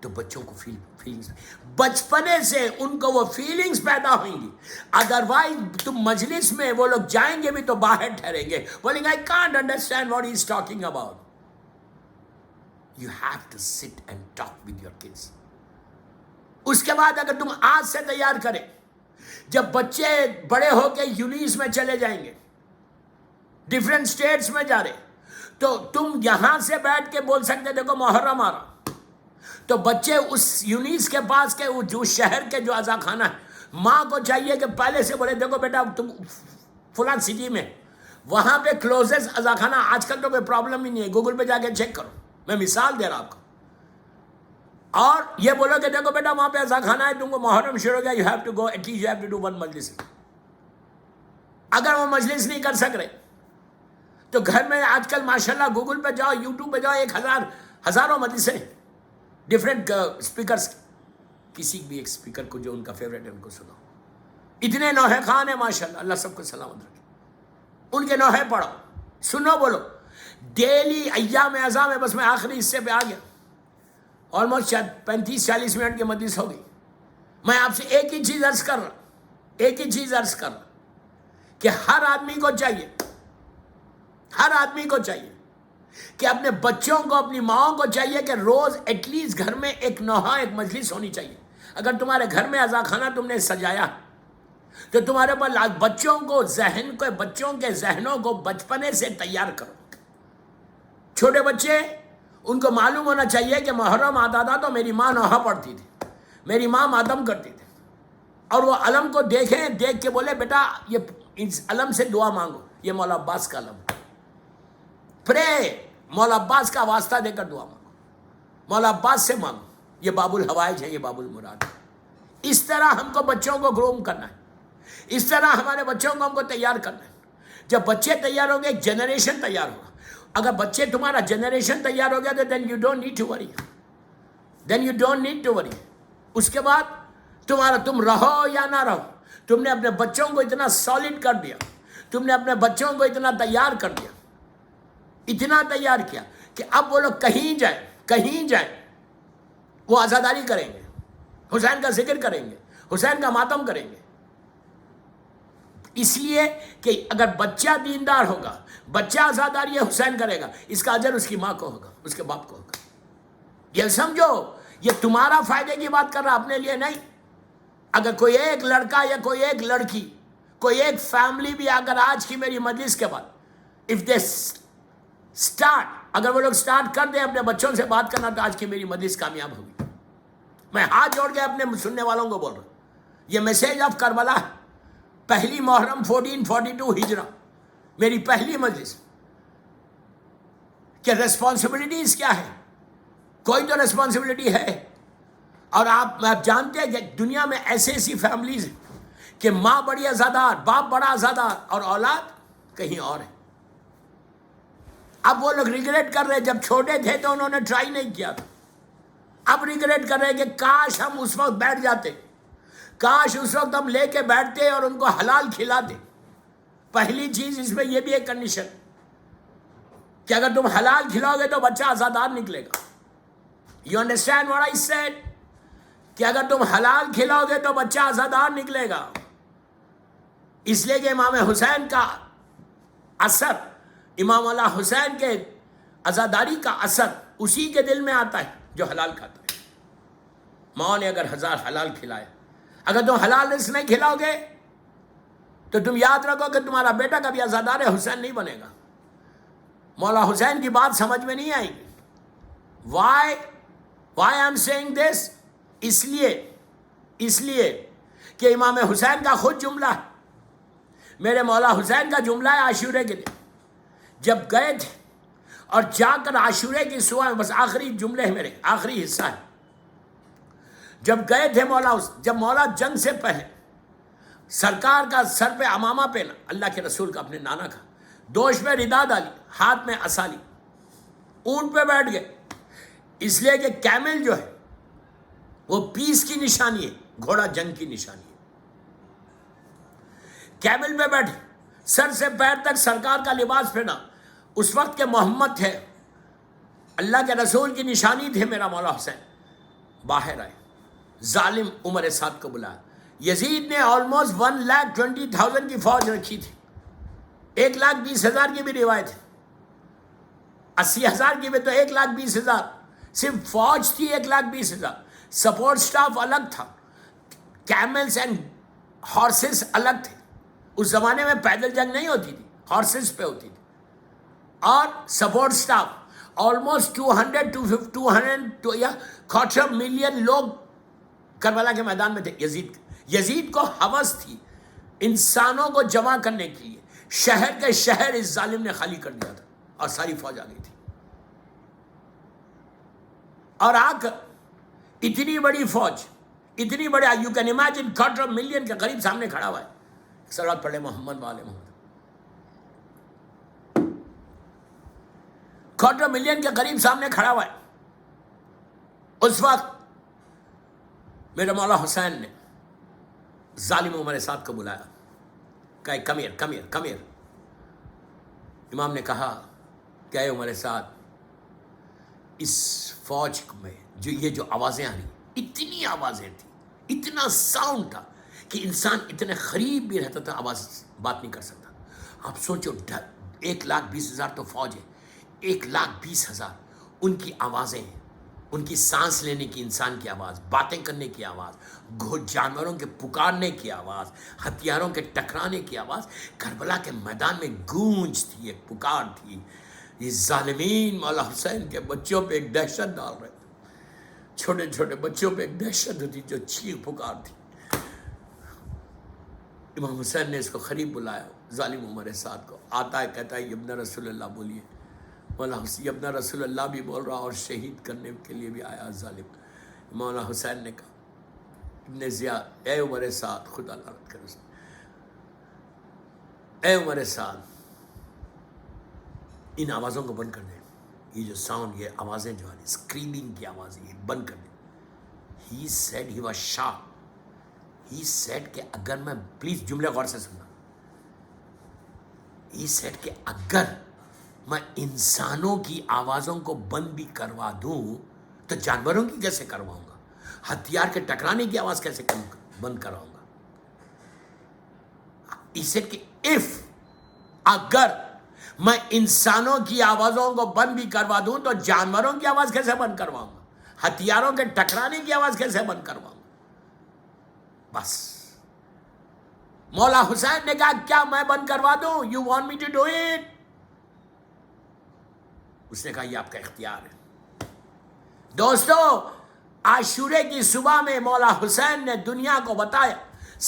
Speaker 1: تو بچوں کو فیلنگز بچپنے سے ان کو وہ فیلنگز پیدا ہوئیں گی. ادروائز تم مجلس میں وہ لوگ جائیں گے بھی تو باہر ٹھہریں گے, بولیں گے I can't understand what he's talking about. You have to sit and talk with your kids. اس کے بعد اگر تم آج سے تیار کریں, جب بچے بڑے ہو کے یونیس میں چلے جائیں گے, ڈفرینٹ اسٹیٹس میں جا رہے, تو تم یہاں سے بیٹھ کے بول سکتے دیکھو محرم آ رہا, تو بچے اس یونیس کے پاس کے جو شہر کے جو عزا خانہ ہے, ماں کو چاہیے کہ پہلے سے بولے دیکھو بیٹا تم فلاں سٹی میں وہاں پہ کلوزسٹ عزا خانہ, آج کل تو کوئی پرابلم ہی نہیں ہے, گوگل پہ جا کے چیک کرو, میں مثال دے رہا آپ کو. اور یہ بولو کہ دیکھو بیٹا وہاں پہ عزا خانہ ہے, تم کو محرم شروع ہو گیا, you have to go, at least you have to do one مجلس. اگر وہ مجلس نہیں کر سک رہے تو گھر میں آج کل ماشاءاللہ گوگل پہ جاؤ, یوٹیوب پہ جاؤ, ہزاروں مجلسیں ڈفرینٹ اسپیکرس, کسی بھی ایک اسپیکر کو جو ان کا فیوریٹ ہے ان کو سناؤ. اتنے نوحے خان ہیں ماشاءاللہ, اللہ سب کو سلامت رکھے, ان کے نوحے پڑھو, سنو, بولو ڈیلی ایام اعظم میں. بس میں آخری حصے پہ آ گیا, آلموسٹ 35-40 منٹ کی مجلس ہو گئی. میں آپ سے ایک ہی چیز عرض کر رہا, کہ ہر آدمی کو چاہیے کہ اپنے بچوں کو, اپنی ماؤں کو چاہیے کہ روز ایٹ لیسٹ گھر میں ایک نوحہ, ایک مجلس ہونی چاہیے. اگر تمہارے گھر میں عزا خانہ تم نے سجایا تو تمہارے پاس بچوں کے ذہنوں کو بچپنے سے تیار کرو. چھوٹے بچے, ان کو معلوم ہونا چاہیے کہ محرم آتا تھا تو میری ماں نوحہ پڑھتی تھی, میری ماں ماتم کرتی تھی, اور وہ علم کو دیکھ کے بولے بیٹا یہ اس علم سے دعا مانگو, یہ مولا عباس کا علم, مولا عباس کا واسطہ دے کر دعا مانگو, مولا عباس سے مانگو, یہ باب الحوائج ہے, یہ باب المراد ہے. اس طرح ہم کو بچوں کو گروم کرنا ہے, اس طرح ہمارے بچوں کو ہم کو تیار کرنا ہے. جب بچے تیار ہوں گے ایک جنریشن تیار ہوگا. اگر بچے تمہارا جنریشن تیار ہو گیا تو then you don't need to worry. اس کے بعد تم رہو یا نہ رہو, تم نے اپنے بچوں کو اتنا سالڈ کر دیا, تم نے اپنے بچوں کو اتنا تیار کر دیا, اتنا تیار کیا کہ اب وہ لوگ کہیں جائیں وہ عزاداری کریں گے, حسین کا ذکر کریں گے, حسین کا ماتم کریں گے. اس لیے کہ اگر بچہ دیندار ہوگا, بچہ عزاداری حسین کرے گا, اس کا اجر اس کی ماں کو ہوگا, اس کے باپ کو ہوگا. یہ سمجھو, یہ تمہارا فائدے کی بات کر رہا, اپنے لیے نہیں. اگر کوئی ایک لڑکا یا کوئی ایک لڑکی, کوئی ایک فیملی بھی اگر آج کی میری مجلس کے بعد اف دے اسٹارٹ, اگر وہ لوگ اسٹارٹ کر دیں اپنے بچوں سے بات کرنا, تو آج کی میری مجلس کامیاب ہوگی. میں ہاتھ جوڑ کے اپنے سننے والوں کو بول رہا ہوں, یہ میسیج آف کربلا ہے, پہلی محرم 1442 ہجرہ, میری پہلی مجلس. کہ ریسپانسبلٹیز کیا ہے؟ کوئی تو ریسپانسبلٹی ہے. اور آپ جانتے ہیں کہ دنیا میں ایسی فیملیز ہیں کہ ماں بڑی عزادار, باپ بڑا عزادار, اور اولاد کہیں اور ہے. اب وہ لوگ ریگریٹ کر رہے, جب چھوٹے تھے تو انہوں نے ٹرائی نہیں کیا تھا. اب ریگریٹ کر رہے کہ کاش ہم اس وقت بیٹھ جاتے, کاش اس وقت ہم لے کے بیٹھتے اور ان کو حلال کھلاتے. پہلی چیز اس میں یہ بھی ایک کنڈیشن کہ اگر تم حلال کھلاؤ گے تو بچہ عزادار نکلے گا. You understand what I said? کہ اگر تم حلال کھلاؤ گے تو بچہ عزادار نکلے گا. اس لیے کہ امام حسین کا اثر, امام اللہ حسین کے عزاداری کا اثر اسی کے دل میں آتا ہے جو حلال کھاتا ہے. ماں نے اگر 1000 حلال کھلائے, اگر تم حلال رزق نہیں کھلاؤ گے تو تم یاد رکھو کہ تمہارا بیٹا کبھی عزادار حسین نہیں بنے گا. مولا حسین کی بات سمجھ میں نہیں آئے گی. وائی آئی ایم سیئنگ دس؟ اس لیے کہ امام حسین کا خود جملہ ہے, میرے مولا حسین کا جملہ ہے عاشورے کے دن جب گئے تھے, اور جا کر عاشورے کی صبح, بس آخری جملے ہیں میرے, آخری حصہ ہے. جب گئے تھے جب مولا جنگ سے پہلے سرکار کا سر پہ عمامہ پہنا, اللہ کے رسول کا, اپنے نانا کا, دوش میں ردا ڈالی, ہاتھ میں عصا لی, اونٹ پہ بیٹھ گئے. اس لیے کہ کیمل جو ہے وہ پیس کی نشانی ہے, گھوڑا جنگ کی نشانی ہے. کیمل پہ بیٹھے, سر سے پیر تک سرکار کا لباس پہنا. اس وقت کے محمد تھے اللہ کے رسول کی نشانی تھے میرا مولا حسین. باہر آئے, ظالم عمر سعد کو بلایا. یزید نے آلموسٹ 1,20,000 کی فوج رکھی تھی. 1,20,000 کی بھی روایت ہے, 80,000 کی بھی, تو 1,20,000 صرف فوج تھی. 1,20,000 سپورٹ سٹاف الگ تھا, کیملز اینڈ ہارسز الگ تھے. اس زمانے میں پیدل جنگ نہیں ہوتی تھی, ہارسز پہ ہوتی تھی. اور سپورٹ سٹاف آلموسٹ 200 یا 250 ملین لوگ کربلا کے میدان میں تھے. یزید کو ہوس تھی انسانوں کو جمع کرنے کے لیے. شہر کے شہر اس ظالم نے خالی کر دیا تھا اور ساری فوج آ گئی تھی. اور آ کر اتنی بڑی فوج, اتنی بڑا, یو کین امیجن 250 ملین کے قریب سامنے کھڑا ہوا ہے. صلوات پڑھے محمد والے محمد. 250 ملین کے قریب سامنے کھڑا ہوا ہے. اس وقت میرے مولا حسین نے ظالم عمر سعد کو بلایا, کہا کم ہیئر. امام نے کہا کہ اے عمر سعد, اس فوج میں یہ جو آوازیں آ رہی, اتنی آوازیں تھیں, اتنا ساؤنڈ تھا کہ انسان اتنے قریب بھی رہتا تھا آواز بات نہیں کر سکتا. آپ سوچو 1,20,000 تو فوج ہے, 1,20,000 ان کی آوازیں, ان کی سانس لینے کی انسان کی آواز, باتیں کرنے کی آواز, جانوروں کے پکارنے کی آواز, ہتھیاروں کے ٹکرانے کی آواز. کربلا کے میدان میں گونج تھی, ایک پکار تھی. یہ ظالمین مولا حسین کے بچوں پہ ایک دہشت ڈال رہے تھے. چھوٹے چھوٹے بچوں پہ ایک دہشت ہوتی جو چیخ پکار تھی. امام حسین نے اس کو قریب بلایا, ظالم عمر سعد کو. آتا ہے, کہتا ہے ابن رسول اللہ بولیے. مولا حسین ابن رسول اللہ بھی بول رہا اور شہید کرنے کے لیے بھی آیا ظالم. مولا حسین نے کہا ابن زیاد, اے عمر سعد, خدا لعنت کرے, اے عمر سعد, ان آوازوں کو بند کر دیں. یہ جو ساؤنڈ, یہ آوازیں جو آ رہی, اسکریمنگ کی آوازیں, یہ بند کر دیں. He said, he was shock. He said کہ اگر میں, پلیز جملے غور سے سننا, ہی سیڈ کہ اگر میں انسانوں کی آوازوں کو بند بھی کروا دوں تو جانوروں کی کیسے کرواؤں گا؟ ہتھیار کے ٹکرانے کی آواز کیسے بند کراؤں گا؟ اسے کہ اگر میں انسانوں کی آوازوں کو بند بھی کروا دوں تو جانوروں کی آواز کیسے بند کرواؤں گا؟ ہتھیاروں کے ٹکرانے کی آواز کیسے بند کرواؤں گا؟ بس مولا حسین نے کہا کیا میں بند کروا دوں؟ You want me to do it? اس نے کہا یہ آپ کا اختیار ہے. دوستو, عاشورے کی صبح میں مولا حسین نے دنیا کو بتایا,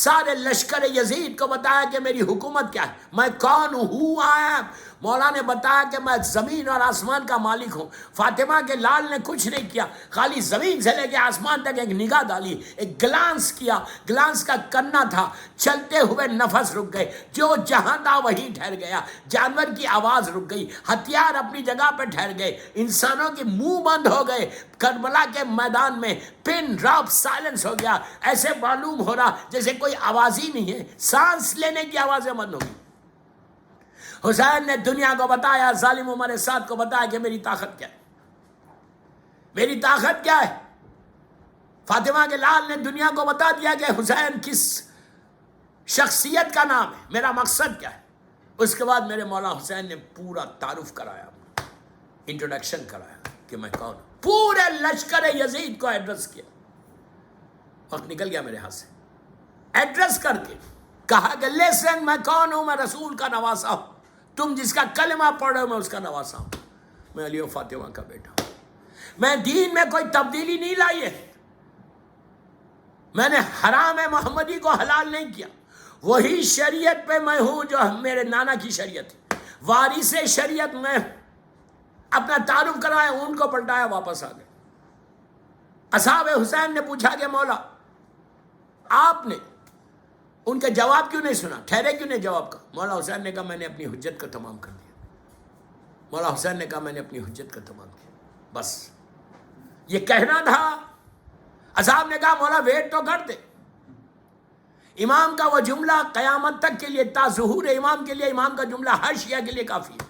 Speaker 1: سارے لشکر یزید کو بتایا کہ میری حکومت کیا ہے, میں کون ہوں, ہو آئی ایم. مولا نے بتایا کہ میں زمین اور آسمان کا مالک ہوں. فاطمہ کے لال نے کچھ نہیں کیا, خالی زمین سے لے کے آسمان تک ایک نگاہ ڈالی, ایک گلانس کیا. گلانس کا کرنا تھا, چلتے ہوئے نفس رک گئے, جو جہاں تھا وہیں ٹھہر گیا. جانور کی آواز رک گئی, ہتھیار اپنی جگہ پہ ٹھہر گئے, انسانوں کے منہ بند ہو گئے. کربلا کے میدان میں پن ڈراپ سائلنس ہو گیا. ایسے معلوم ہو رہا جیسے کوئی آواز ہی نہیں ہے, سانس لینے کی آوازیں بند ہو گئی. حسین نے دنیا کو بتایا, ظالم عمر سعد کو بتایا کہ میری طاقت کیا ہے, میری طاقت کیا ہے. فاطمہ کے لال نے دنیا کو بتا دیا کہ حسین کس شخصیت کا نام ہے, میرا مقصد کیا ہے. اس کے بعد میرے مولا حسین نے پورا تعارف کرایا, انٹروڈکشن کرایا کہ میں کون ہوں. پورے لشکر یزید کو ایڈریس کیا. وقت نکل گیا میرے ہاتھ سے. ایڈریس کر کے کہا کہ لیسن, میں کون ہوں, میں رسول کا نواسا ہوں. تم جس کا کلمہ پڑھ رہے ہو میں اس کا نواسا ہوں. میں علی و فاطمہ کا بیٹا ہوں. میں دین میں کوئی تبدیلی نہیں لائی ہے. میں نے حرام محمدی کو حلال نہیں کیا. وہی شریعت پہ میں ہوں جو میرے نانا کی شریعت ہے. وارث شریعت میں اپنا تعارف کرایا, ان کو پلٹایا, واپس آ گئے. اصحاب حسین نے پوچھا کہ مولا آپ نے ان کا جواب کیوں نہیں سنا, ٹھہرے کیوں نہیں جواب کا؟ مولا حسین نے کہا میں نے اپنی حجت کو تمام کر دیا. مولا حسین نے کہا میں نے اپنی حجت کو تمام کیا, بس یہ کہنا تھا. اصحاب نے کہا مولا ویٹ تو کر دے. امام کا وہ جملہ قیامت تک کے لیے, تا ظہور امام کے لیے, امام کا جملہ ہر شیعہ کے لیے کافی ہے.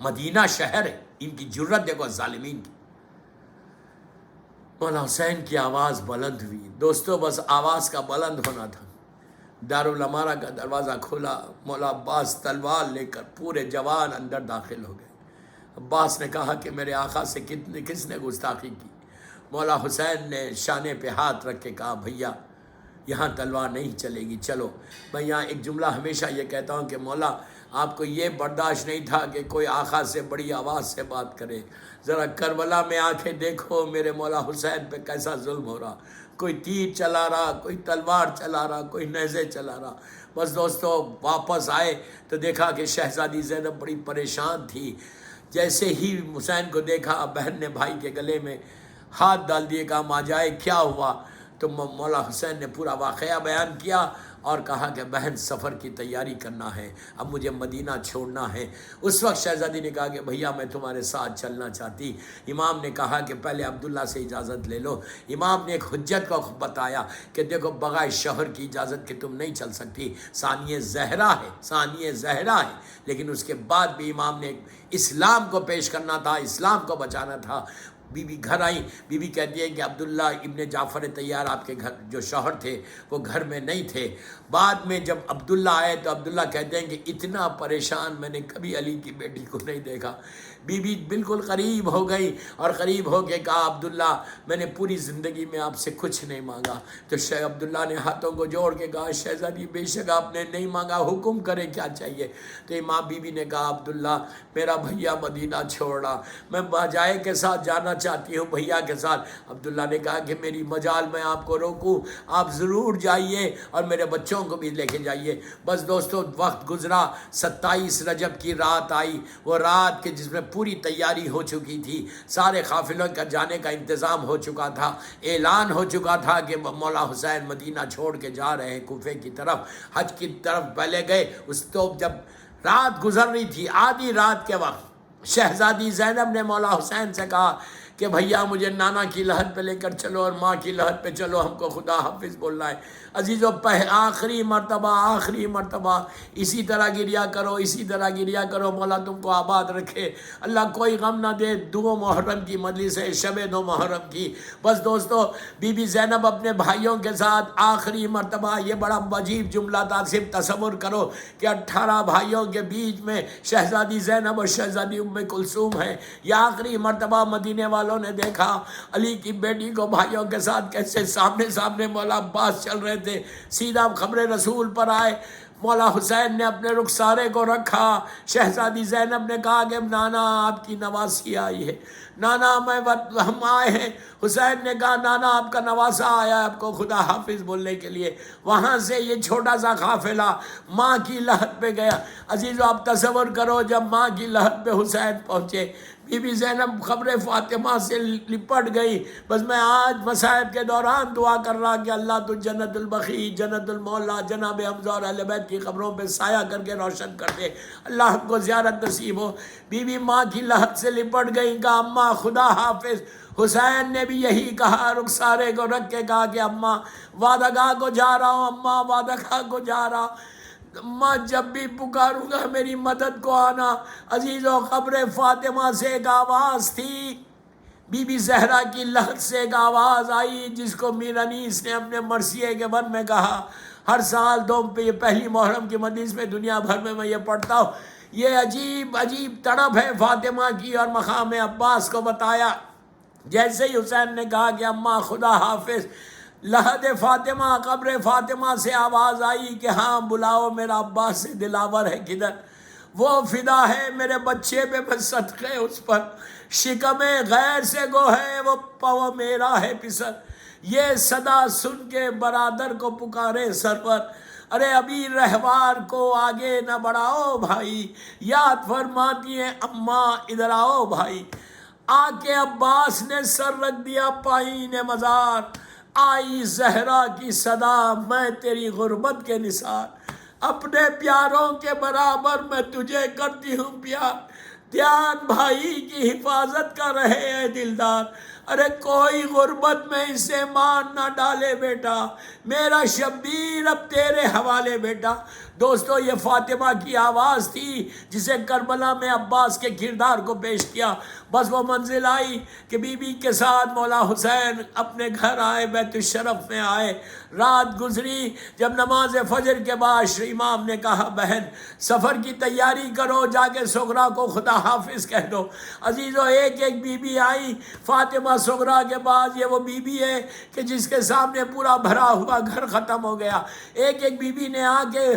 Speaker 1: مدینہ شہر ہے، ان کی جرت دیکھو ظالمین کی۔ مولا حسین کی آواز بلند ہوئی دوستو، بس آواز کا بلند ہونا تھا۔ دارالامارہ کا دروازہ کھلا، مولا عباس تلوار لے کر پورے جوان اندر داخل ہو گئے۔ عباس نے کہا کہ میرے آقا سے کس نے گستاخی کی؟ مولا حسین نے شانے پہ ہاتھ رکھ کے کہا بھیا یہاں تلوار نہیں چلے گی، چلو۔ میں یہاں ایک جملہ ہمیشہ یہ کہتا ہوں کہ مولا آپ کو یہ برداشت نہیں تھا کہ کوئی آقا سے بڑی آواز سے بات کرے؟ ذرا کربلا میں آ کے دیکھو میرے مولا حسین پہ کیسا ظلم ہو رہا، کوئی تیر چلا رہا، کوئی تلوار چلا رہا، کوئی نیزے چلا رہا۔ بس دوستو واپس آئے تو دیکھا کہ شہزادی زینب بڑی پریشان تھی۔ جیسے ہی حسین کو دیکھا، بہن نے بھائی کے گلے میں ہاتھ ڈال دیے، کہا ماں جائے کیا ہوا؟ تو مولا حسین نے پورا واقعہ بیان کیا اور کہا کہ بہن سفر کی تیاری کرنا ہے، اب مجھے مدینہ چھوڑنا ہے۔ اس وقت شہزادی نے کہا کہ بھیا میں تمہارے ساتھ چلنا چاہتی۔ امام نے کہا کہ پہلے عبداللہ سے اجازت لے لو۔ امام نے ایک حجت کو بتایا کہ دیکھو بغیر شوہر کی اجازت کے تم نہیں چل سکتی، ثانیہ زہرا ہے، لیکن اس کے بعد بھی امام نے اسلام کو پیش کرنا تھا، اسلام کو بچانا تھا۔ بی بی گھر آئیں، بی بی کہتی ہے کہ عبداللہ ابن جعفر طیار آپ کے گھر جو شوہر تھے وہ گھر میں نہیں تھے۔ بعد میں جب عبداللہ آئے تو عبداللہ کہتے ہیں کہ اتنا پریشان میں نے کبھی علی کی بیٹی کو نہیں دیکھا۔ بی بی بالکل قریب ہو گئی اور قریب ہو کے کہا عبداللہ میں نے پوری زندگی میں آپ سے کچھ نہیں مانگا۔ تو شیخ عبداللہ نے ہاتھوں کو جوڑ کے کہا شہزادی بے شک آپ نے نہیں مانگا، حکم کرے کیا چاہیے؟ تو امام بی بی نے کہا عبداللہ میرا بھیا مدینہ چھوڑ رہا، میں باجائے کے ساتھ جانا چاہتی ہوں، بھیا کے ساتھ۔ عبداللہ نے کہا کہ میری مجال میں آپ کو روکوں، آپ ضرور جائیے اور میرے بچوں کو بھی لے کے جائیے۔ بس دوستو وقت گزرا، 27 رجب کی رات آئی، وہ رات کے جس میں پوری تیاری ہو چکی تھی، سارے قافلوں کا جانے کا انتظام ہو چکا تھا، اعلان ہو چکا تھا کہ مولا حسین مدینہ چھوڑ کے جا رہے ہیں کوفے کی طرف، حج کی طرف پہلے گئے۔ اس تو جب رات گزر رہی تھی، آدھی رات کے وقت شہزادی زینب نے مولا حسین سے کہا کہ بھیا مجھے نانا کی لحد پہ لے کر چلو اور ماں کی لحد پہ چلو، ہم کو خدا حافظ بولنا ہے۔ عزیزو آخری مرتبہ اسی طرح گریا کرو، مولا تم کو آباد رکھے، اللہ کوئی غم نہ دے۔ 2 محرم کی مجلس ہے، شب 2 محرم کی۔ بس دوستو بی بی زینب اپنے بھائیوں کے ساتھ آخری مرتبہ، یہ بڑا عجیب جملہ تھا، صرف تصور کرو کہ 18 بھائیوں کے بیچ میں شہزادی زینب اور شہزادی ام کلثوم ہے۔ یہ آخری مرتبہ مدینے والوں نے دیکھا علی کی بیٹی کو بھائیوں کے ساتھ کیسے سامنے مولا عباس چل رہے تھے، سیدھا خبر رسول پر آئے۔ مولا حسین نے اپنے رخسارے کو رکھا، شہزادی زینب نے کہا کہ نانا آپ کی نواسی آئی ہے، نانا ہم آئے ہیں۔ حسین نے کہا نانا آپ کا نواسا آیا ہے آپ کو خدا حافظ بولنے کے لیے۔ وہاں سے یہ چھوٹا سا قافلہ ماں کی لحد پہ گیا۔ عزیزو آپ تصور کرو جب ماں کی لحد پہ حسین پہنچے، بی بی زینب خبر فاطمہ سے لپٹ گئی۔ بس میں آج مصائب کے دوران دعا کر رہا کہ اللہ تو جنت البقیع، جنت المولا، جناب حمزہ اور اہل بیت کی قبروں پہ سایہ کر کے روشن کر دے، اللہ ہم کو زیارت نصیب ہو۔ بی بی ماں کی لحد سے لپٹ گئی، کہا اماں خدا حافظ۔ حسین نے بھی یہی کہا، رخسارے کو رکھ کے کہا کہ اماں وعدہ گاہ کو جا رہا ہوں، اماں وعدہ گاہ کو جا رہا ہوں، ماں جب بھی پکاروں گا میری مدد کو آنا۔ عزیزو قبر فاطمہ سے ایک آواز تھی، بی بی زہرا کی لحد سے ایک آواز آئی جس کو میر انیس نے اپنے مرثیے کے بن میں کہا۔ ہر سال یہ پہلی محرم کی مجلس میں دنیا بھر میں یہ پڑھتا ہوں۔ یہ عجیب تڑپ ہے فاطمہ کی، اور مقام عباس کو بتایا۔ جیسے ہی حسین نے کہا کہ اماں خدا حافظ، لحد فاطمہ، قبر فاطمہ سے آواز آئی کہ ہاں بلاؤ میرا عباس سے دلاور ہے کدھر؟ وہ فدا ہے میرے بچے پہ میں صدقے اس پر، شکم غیر سے گو ہے وہ پو میرا ہے پسر، یہ صدا سن کے برادر کو پکارے سرور، ارے ابھی رہوار کو آگے نہ بڑھاؤ بھائی، یاد فرماتی ہیں اماں ادھر آؤ بھائی۔ آ کے عباس نے سر رکھ دیا پائین مزار، آئی زہرا کی صدا میں تیری غربت کے نثار، اپنے پیاروں کے برابر میں تجھے کرتی ہوں پیار، دھیان بھائی کی حفاظت کا رہے اے دلدار، ارے کوئی غربت میں اسے مان نہ ڈالے بیٹا، میرا شبیر اب تیرے حوالے بیٹا۔ دوستو یہ فاطمہ کی آواز تھی جسے کربلا میں عباس کے کردار کو پیش کیا۔ بس وہ منزل آئی کہ بی بی کے ساتھ مولا حسین اپنے گھر آئے، بیت الشرف میں آئے۔ رات گزری، جب نماز فجر کے بعد امام نے کہا بہن سفر کی تیاری کرو، جا کے سغرا کو خدا حافظ کہہ دو۔ عزیزو ایک ایک بی بی آئی، فاطمہ سغرا کے بعد یہ وہ بی بی ہے کہ جس کے سامنے پورا بھرا ہوا گھر ختم ہو گیا۔ ایک ایک بی بی نے آ کے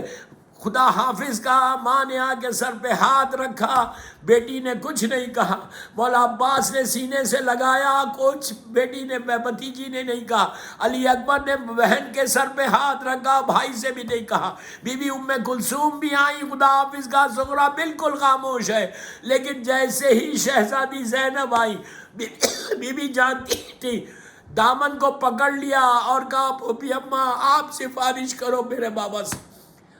Speaker 1: خدا حافظ کہا، ماں نے آ کے سر پہ ہاتھ رکھا، بیٹی نے کچھ نہیں کہا۔ مولا عباس نے سینے سے لگایا، کچھ بیٹی نے بھتیجی نے نہیں کہا۔ علی اکبر نے بہن کے سر پہ ہاتھ رکھا، بھائی سے بھی نہیں کہا۔ بی بی ام کلثوم بھی آئی، خدا حافظ کا سغرا بالکل خاموش ہے۔ لیکن جیسے ہی شہزادی زینب آئی، بی بی جانتی تھی، دامن کو پکڑ لیا اور کہا پھوپھی اماں آپ سفارش کرو میرے بابا سے،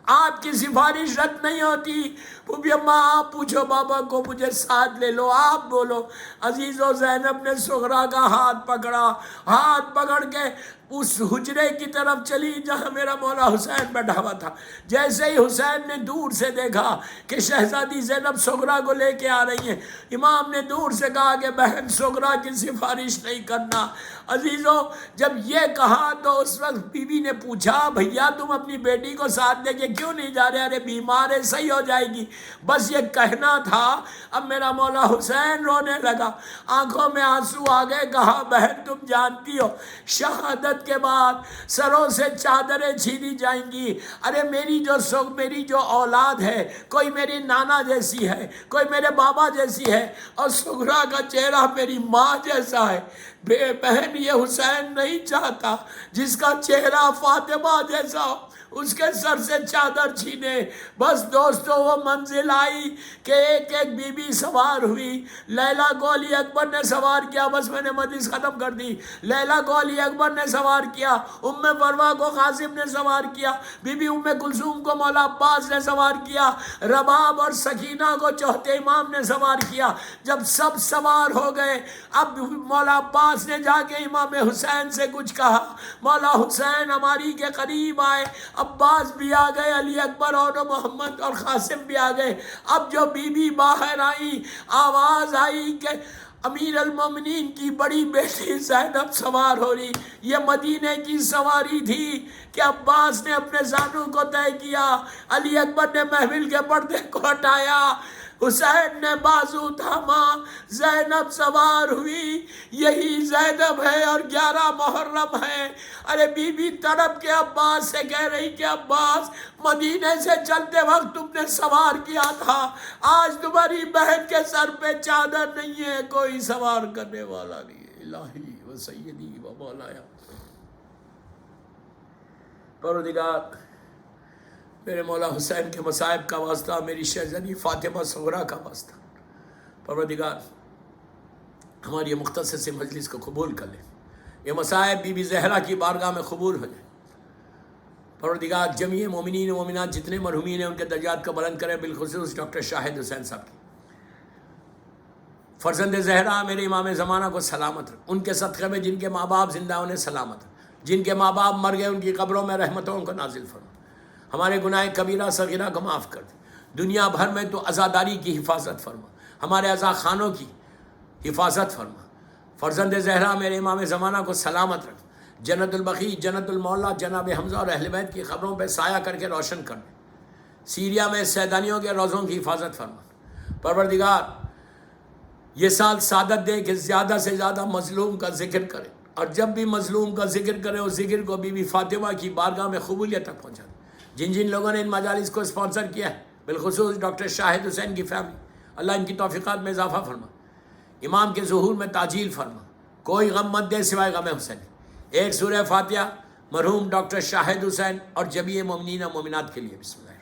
Speaker 1: آپ کی سفارش رد نہیں ہوتی۔ پھوپھی اماں آپ پوچھو بابا کو، مجھے ساتھ لے لو، آپ بولو۔ عزیزو زینب نے سغرا کا ہاتھ پکڑا، ہاتھ پکڑ کے اس حجرے کی طرف چلی جہاں میرا مولا حسین بیٹھا ہوا تھا۔ جیسے ہی حسین نے دور سے دیکھا کہ شہزادی زینب سغرا کو لے کے آ رہی ہیں، امام نے دور سے کہا کہ بہن سغرا کی سفارش نہیں کرنا۔ عزیزو جب یہ کہا تو اس وقت بی بی نے پوچھا بھیا تم اپنی بیٹی کو ساتھ لے کے کیوں نہیں جا رہے؟ ارے بیمار ہے، صحیح ہو جائے گی، بس یہ کہنا تھا۔ اب میرا مولا حسین رونے لگا، آنکھوں میں آنسو آ گئے، کہا بہن تم جانتی ہو شہادت کے بعد سروں سے چادریں چھینی جائیں گی۔ ارے میری جو اولاد ہے، کوئی میری نانا جیسی ہے، کوئی میرے بابا جیسی ہے، اور سغرا کا چہرہ میری ماں جیسا ہے۔ بہن یہ حسین نہیں چاہتا جس کا چہرہ فاطمہ جیسا ہو اس کے سر سے چادر چھینے۔ بس دوستو وہ منزل آئی کہ ایک ایک بی بی سوار ہوئی۔ لیلا کو علی اکبر نے سوار کیا، بس میں نے مجلس ختم کر دی۔ لیلا کو علی اکبر نے سوار کیا، ام فروا کو قاسم نے سوار کیا، بی بی ام کلثوم کو مولا عباس نے سوار کیا، رباب اور سکینہ کو چوتھے امام نے سوار کیا۔ جب سب سوار ہو گئے، اب مولا عباس نے جا کے امام حسین سے کچھ کہا، مولا حسین ہماری کے قریب آئے، عباس بھی آ گئے، علی اکبر اور محمد اور قاسم بھی آ گئے۔ اب جو بی بی باہر آئی، آواز آئی کہ امیر المومنین کی بڑی بیٹی زینب سوار ہو رہی۔ یہ مدینے کی سواری تھی کہ عباس نے اپنے زانوں کو طے کیا، علی اکبر نے محفل کے پردے کو ہٹایا، حسین نے بازو تھاما، زینب سوار ہوئی۔ یہی زینب ہے اور 11 محرم ہے۔ ارے بی بی تڑپ کے عباس سے کہہ رہی کہ عباس مدینے سے چلتے وقت تم نے سوار کیا تھا، آج تمہاری بہن کے سر پہ چادر نہیں ہے، کوئی سوار کرنے والا نہیں ہے۔ الہی و سیدی و مولایا، پروردگار میرے مولا حسین کے مصائب کا واسطہ، میری شہزادی فاطمہ صغرا کا واسطہ، پروردگار ہماری یہ مختصر سے مجلس کو قبول کر لے، یہ مصائب بی بی زہرا کی بارگاہ میں قبول ہو جائے۔ پروردگار جمیع مومنین و مومنات جتنے مرحومین ہیں ان کے درجات کو بلند کرے، بالخصوص ڈاکٹر شاہد حسین صاحب کی فرزند زہرا میرے امام زمانہ کو سلامت رکھ، ان کے صدقے میں جن کے ماں باپ زندہ انہیں سلامت رکھ، جن کے ماں باپ مر گئے ان کی قبروں میں رحمتوں کو نازل فرما، ہمارے گناہ کبیرہ صغیرہ کو معاف کر دے، دنیا بھر میں تو عزاداری کی حفاظت فرما، ہمارے عزا خانوں کی حفاظت فرما، فرزند زہرا میرے امام زمانہ کو سلامت رکھ، جنت البقیع، جنت المولا جناب حمزہ اور اہل بیت کی خبروں پہ سایہ کر کے روشن کر دے، سیریا میں سیدانیوں کے روزوں کی حفاظت فرما۔ پروردگار یہ سال سعادت دے کہ زیادہ سے زیادہ مظلوم کا ذکر کرے، اور جب بھی مظلوم کا ذکر کرے اس ذکر کو بی بی فاطمہ کی بارگاہ میں قبولیت تک پہنچا دے۔ جن جن لوگوں نے ان مجالس کو اسپانسر کیا ہے، بالخصوص ڈاکٹر شاہد حسین کی فیملی، اللہ ان کی توفیقات میں اضافہ فرما، امام کے ظہور میں تعجیل فرما، کوئی غم مت دے سوائے غم حسین۔ ایک سورہ فاتحہ مرحوم ڈاکٹر شاہد حسین اور جمیع مومنین و مومنات کے لیے، بسم اللہ۔